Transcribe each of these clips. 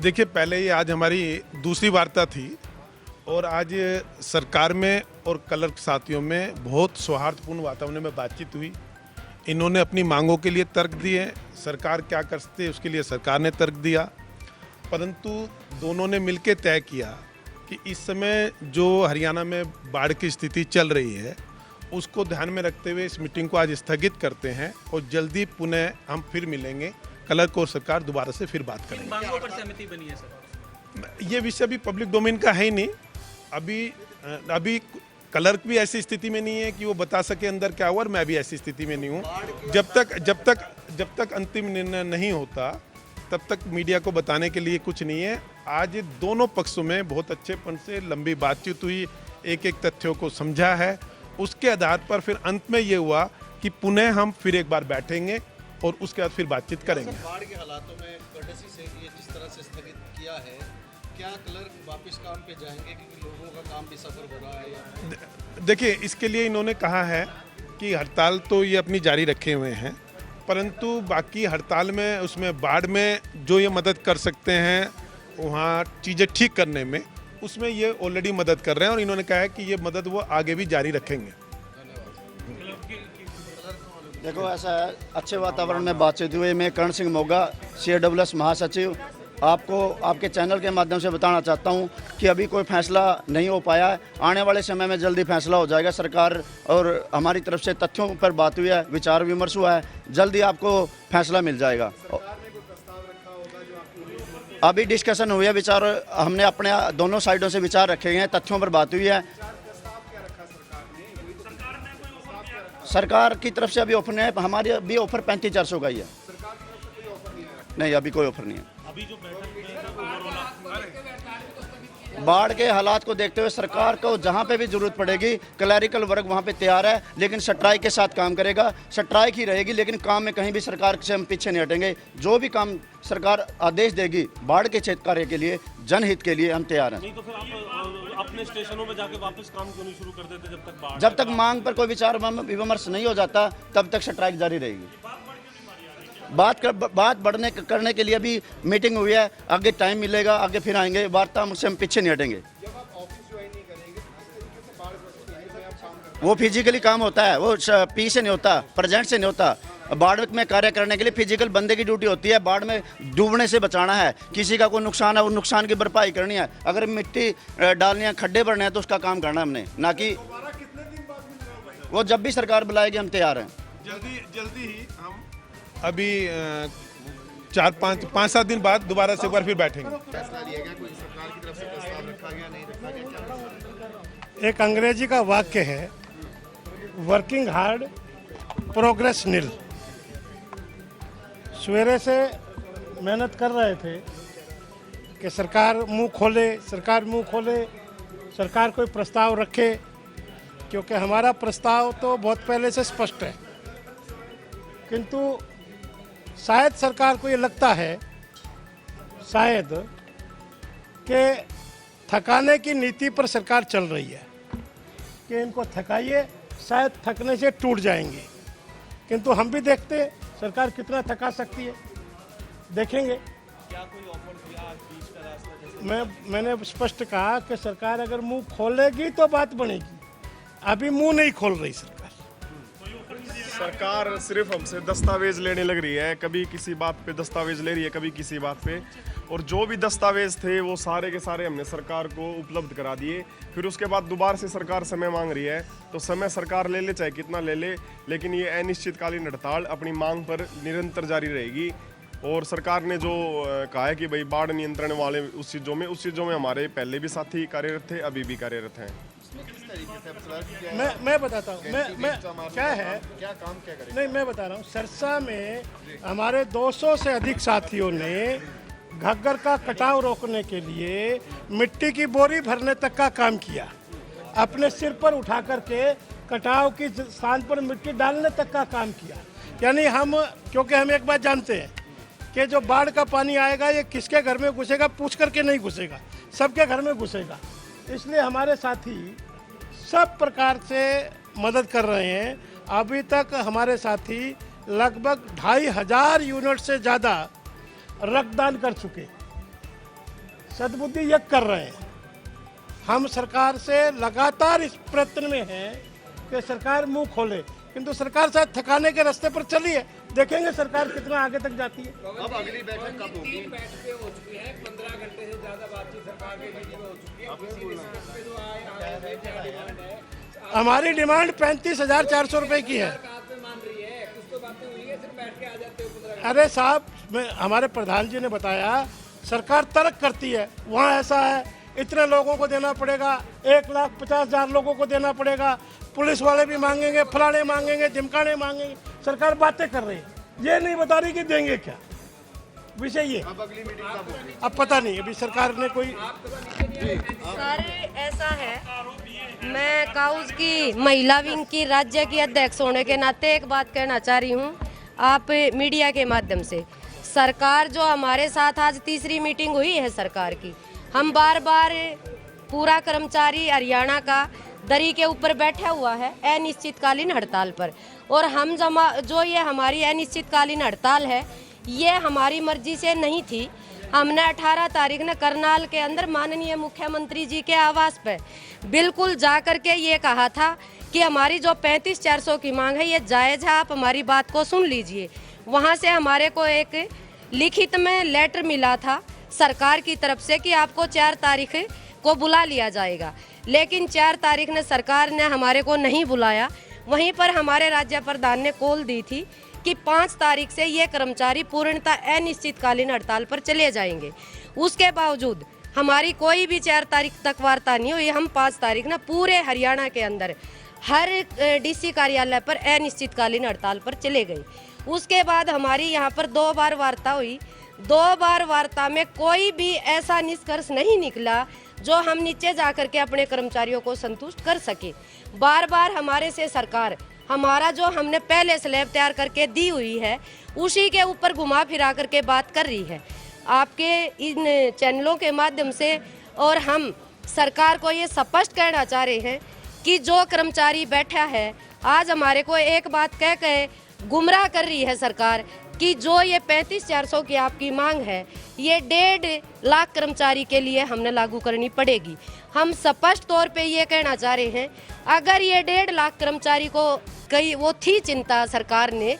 देखिए, पहले ही आज हमारी दूसरी वार्ता थी और आज सरकार में और क्लर्क साथियों में बहुत सौहार्दपूर्ण वातावरण में बातचीत हुई। इन्होंने अपनी मांगों के लिए तर्क दिए, सरकार क्या कर सकती है उसके लिए सरकार ने तर्क दिया, परंतु दोनों ने मिलकर तय किया कि इस समय जो हरियाणा में बाढ़ की स्थिति चल रही है उसको ध्यान में रखते हुए इस मीटिंग को आज स्थगित करते हैं और जल्दी पुनः हम फिर मिलेंगे। क्लर्क और सरकार दोबारा से फिर बात करेंगे। मांगों पर सहमति बनी है सर? ये विषय अभी पब्लिक डोमेन का है ही नहीं। अभी क्लर्क भी ऐसी स्थिति में नहीं है कि वो बता सके अंदर क्या हुआ, और मैं भी ऐसी स्थिति में नहीं हूँ। जब तक अंतिम निर्णय नहीं होता तब तक मीडिया को बताने के लिए कुछ नहीं है। आज दोनों पक्षों में बहुत अच्छेपन से लंबी बातचीत हुई, एक एक तथ्यों को समझा है। उसके आधार पर फिर अंत में ये हुआ कि पुनः हम फिर एक बार बैठेंगे और उसके बाद फिर बातचीत करेंगे। बाढ़ के हालातों में कर्टसी से ये जिस तरह से स्थगित किया है, क्या क्लर्क वापस काम पे जाएंगे क्योंकि लोगों का काम भी सफर हो रहा है या? देखिए, इसके लिए इन्होंने कहा है कि हड़ताल तो ये अपनी जारी रखे हुए हैं, परंतु बाकी हड़ताल में उसमें बाढ़ में जो ये मदद कर सकते हैं वहाँ चीज़ें ठीक करने में, उसमें ये ऑलरेडी मदद कर रहे हैं और इन्होंने कहा है कि ये मदद वो आगे भी जारी रखेंगे। देखो, ऐसा है, अच्छे वातावरण में बातचीत हुई। मैं कर्ण सिंह मोगा, CAWS महासचिव, आपको आपके चैनल के माध्यम से बताना चाहता हूं कि अभी कोई फैसला नहीं हो पाया है। आने वाले समय में जल्दी फैसला हो जाएगा। सरकार और हमारी तरफ से तथ्यों पर बात हुई है, विचार विमर्श हुआ है, जल्दी आपको फैसला मिल जाएगा। अभी डिस्कशन हुई है, विचार हमने अपने दोनों साइडों से विचार रखे हैं, तथ्यों पर बात हुई है। सरकार की तरफ से अभी ऑफर नहीं है, हमारी अभी ऑफर 35,400 का ही है। नहीं, अभी कोई ऑफर नहीं है। बाढ़ के हालात को देखते हुए सरकार को जहां पे भी जरूरत पड़ेगी, क्लैरिकल वर्ग वहां पे तैयार है, लेकिन स्ट्राइक के साथ काम करेगा। स्ट्राइक ही रहेगी, लेकिन काम में कहीं भी सरकार से हम पीछे नहीं हटेंगे। जो भी काम सरकार आदेश देगी बाढ़ के क्षेत्र कार्य के लिए, जनहित के लिए, हम तैयार हैं। नहीं तो फिर आप अपने स्टेशनों में जाके वापस काम क्यों नहीं शुरू कर देते जब तक मांग पर कोई विचार विमर्श नहीं हो जाता तब तक स्ट्राइक जारी रहेगी। बात बढ़ने करने के लिए भी मीटिंग हुई है, आगे टाइम मिलेगा, आगे फिर आएंगे, वार्ता मुझसे हम पीछे नहीं हटेंगे। वो फिजिकली काम होता है, वो पी से नहीं होता, प्रेजेंट से नहीं होता। बाढ़ में कार्य करने के लिए फिजिकल बंदे की ड्यूटी होती है। बाढ़ में डूबने से बचाना है, किसी का कोई नुकसान है वो नुकसान की भरपाई करनी है, अगर मिट्टी डालनी है, खड्डे भरने हैं तो उसका काम करना है हमने, ना कि वो जब भी सरकार बुलाएगी हम तैयार हैं। जल्दी ही हम अभी 5-7 दिन बाद दोबारा से एक बार फिर बैठेंगे। फैसला लिया गया, कोई सरकार की तरफ से प्रस्ताव रखा गया, नहीं रखा गया? एक अंग्रेजी का वाक्य है, वर्किंग हार्ड प्रोग्रेस नील। सवेरे से मेहनत कर रहे थे कि सरकार मुंह खोले, सरकार कोई प्रस्ताव रखे, क्योंकि हमारा प्रस्ताव तो बहुत पहले से स्पष्ट है। किंतु शायद सरकार को ये लगता है, शायद कि थकाने की नीति पर सरकार चल रही है कि इनको थकाइए, शायद थकने से टूट जाएंगे। किंतु हम भी देखते हैं सरकार कितना थका सकती है, देखेंगे। क्या कोई ऑफर दिया आज बीच का रास्ता? मैंने स्पष्ट कहा कि सरकार अगर मुंह खोलेगी तो बात बनेगी, अभी मुंह नहीं खोल रही सरकार। सरकार सिर्फ हमसे दस्तावेज लेने लग रही है, कभी किसी बात पे दस्तावेज ले रही है, कभी किसी बात पे, और जो भी दस्तावेज थे वो सारे के सारे हमने सरकार को उपलब्ध करा दिए। फिर उसके बाद दोबारा से सरकार समय मांग रही है, तो समय सरकार ले ले चाहे कितना ले ले, लेकिन ये अनिश्चितकालीन हड़ताल अपनी मांग पर निरंतर जारी रहेगी। और सरकार ने जो कहा है कि भाई बाढ़ नियंत्रण वाले उस चीज़ों में हमारे पहले भी साथी कार्यरत थे, अभी भी कार्यरत हैं। मैं बताता हूँ, मैं क्या है, क्या काम क्या करें? नहीं, मैं बता रहा हूँ। सरसा में हमारे 200 से अधिक साथियों ने घग्गर का कटाव रोकने के लिए मिट्टी की बोरी भरने तक का काम किया, अपने सिर पर उठा करके कटाव की स्थान पर मिट्टी डालने तक का काम किया। यानी हम, क्योंकि हम एक बात जानते हैं कि जो बाढ़ का पानी आएगा ये किसके घर में घुसेगा पूछ करके नहीं घुसेगा, सबके घर में घुसेगा। इसलिए हमारे साथी सब प्रकार से मदद कर रहे हैं। अभी तक हमारे साथी लगभग 2,500 यूनिट से ज़्यादा रक्तदान कर चुके। सद्बुद्धि यज्ञ कर रहे हैं। हम सरकार से लगातार इस प्रयत्न में हैं कि सरकार मुंह खोले, किंतु सरकार शायद थकाने के रास्ते पर चली है। देखेंगे सरकार कितना आगे तक जाती है। अब अगली बैठक कब होगी? हमारी डिमांड 35,400 रुपए की है। अरे साहब, हमारे प्रधान जी ने बताया सरकार तर्क करती है, वहाँ ऐसा है इतने लोगों को देना पड़ेगा, 1,50,000 लोगों को देना पड़ेगा, पुलिस वाले भी मांगेंगे, फलाने मांगेंगे, ढिमकाने मांगेंगे। सरकार बातें कर रही है, ये नहीं बता रही कि देंगे क्या। विषय ये अब अगली मीटिंग कब होगी? अब पता नहीं, अभी सरकार ने कोई। सर ऐसा है, मैं काउज की महिला विंग की राज्य की अध्यक्ष होने के नाते एक बात कहना चाह रही हूँ आप मीडिया के माध्यम से। सरकार जो हमारे साथ आज तीसरी मीटिंग हुई है सरकार की, हम बार बार पूरा कर्मचारी हरियाणा का दरी के ऊपर बैठा हुआ है अनिश्चितकालीन हड़ताल पर, और हम जो ये हमारी अनिश्चितकालीन हड़ताल है ये हमारी मर्जी से नहीं थी। हमने 18 तारीख ने करनाल के अंदर माननीय मुख्यमंत्री जी के आवास पे बिल्कुल जा कर के ये कहा था कि हमारी जो 35,400 की मांग है ये जायज़ है, आप हमारी बात को सुन लीजिए। वहाँ से हमारे को एक लिखित में लेटर मिला था सरकार की तरफ से कि आपको 4 तारीख को बुला लिया जाएगा, लेकिन 4 तारीख ने सरकार ने हमारे को नहीं बुलाया। वहीं पर हमारे राज्य प्रधान ने कॉल दी थी कि 5 तारीख से ये कर्मचारी पूर्णतः अनिश्चितकालीन हड़ताल पर चले जाएंगे। उसके बावजूद हमारी कोई भी 4 तारीख तक वार्ता नहीं हुई। हम 5 तारीख ना पूरे हरियाणा के अंदर हर डीसी कार्यालय पर अनिश्चितकालीन हड़ताल पर चले गए। उसके बाद हमारी यहाँ पर 2 बार वार्ता हुई। 2 बार वार्ता में कोई भी ऐसा निष्कर्ष नहीं निकला जो हम नीचे जाकर के अपने कर्मचारियों को संतुष्ट कर सके। बार बार हमारे से सरकार हमारा जो हमने पहले स्लैब तैयार करके दी हुई है उसी के ऊपर घुमा फिरा करके बात कर रही है आपके इन चैनलों के माध्यम से। और हम सरकार को ये स्पष्ट कहना चाह रहे हैं कि जो कर्मचारी बैठा है आज हमारे को एक बात कह के गुमराह कर रही है सरकार कि जो ये 35,400 की आपकी मांग है ये 1.5 लाख कर्मचारी के लिए हमने लागू करनी पड़ेगी। हम स्पष्ट तौर पे ये कहना चाह रहे हैं अगर ये 1.5 लाख कर्मचारी को कई वो थी चिंता सरकार ने,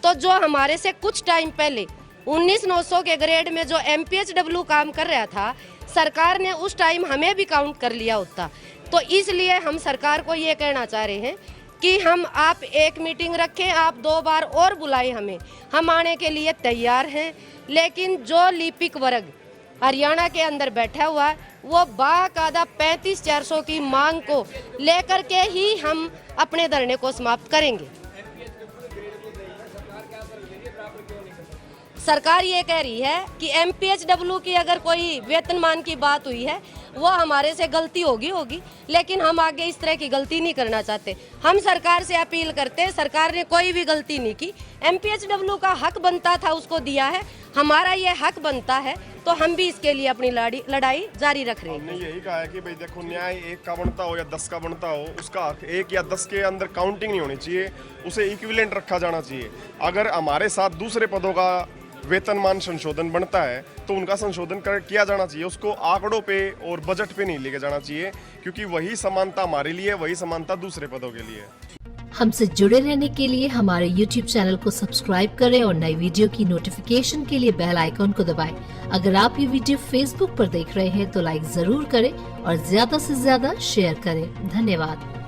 तो जो हमारे से कुछ टाइम पहले 19,900 के ग्रेड में जो MPHW काम कर रहा था सरकार ने उस टाइम हमें भी काउंट कर लिया होता। तो इसलिए हम सरकार को ये कहना चाह रहे हैं कि हम आप एक मीटिंग रखें, आप 2 बार और बुलाएं हमें, हम आने के लिए तैयार हैं। लेकिन जो लिपिक वर्ग हरियाणा के अंदर बैठा हुआ है वो बाकायदा 35,400 की मांग को लेकर के ही हम अपने धरने को समाप्त करेंगे। सरकार ये कह रही है कि MPHW की अगर कोई वेतनमान की बात हुई है वो हमारे से गलती होगी, लेकिन हम आगे इस तरह की गलती नहीं करना चाहते। हम सरकार से अपील करते हैं, सरकार ने कोई भी गलती नहीं की। MPHW का हक बनता था उसको दिया है, हमारा ये हक बनता है तो हम भी इसके लिए अपनी लड़ाई जारी रख रहे हैं। हमने यही कहा है कि भाई देखो, न्याय 1 का बनता हो या 10 का बनता हो, उसका हक 1 या 10 के अंदर काउंटिंग नहीं होनी चाहिए, उसे इक्विवेलेंट रखा जाना चाहिए। अगर हमारे साथ दूसरे पदों का वेतनमान संशोधन बनता है तो उनका संशोधन किया जाना चाहिए, उसको आंकड़ों पे और बजट पे नहीं लेके जाना चाहिए, क्योंकि वही समानता हमारे लिए, वही समानता दूसरे पदों के लिए। हमसे जुड़े रहने के लिए हमारे YouTube चैनल को सब्सक्राइब करें और नई वीडियो की नोटिफिकेशन के लिए बेल आइकॉन को दबाएं। अगर आप ये वीडियो Facebook पर देख रहे हैं तो लाइक जरूर करें और ज्यादा से ज्यादा शेयर करें। धन्यवाद।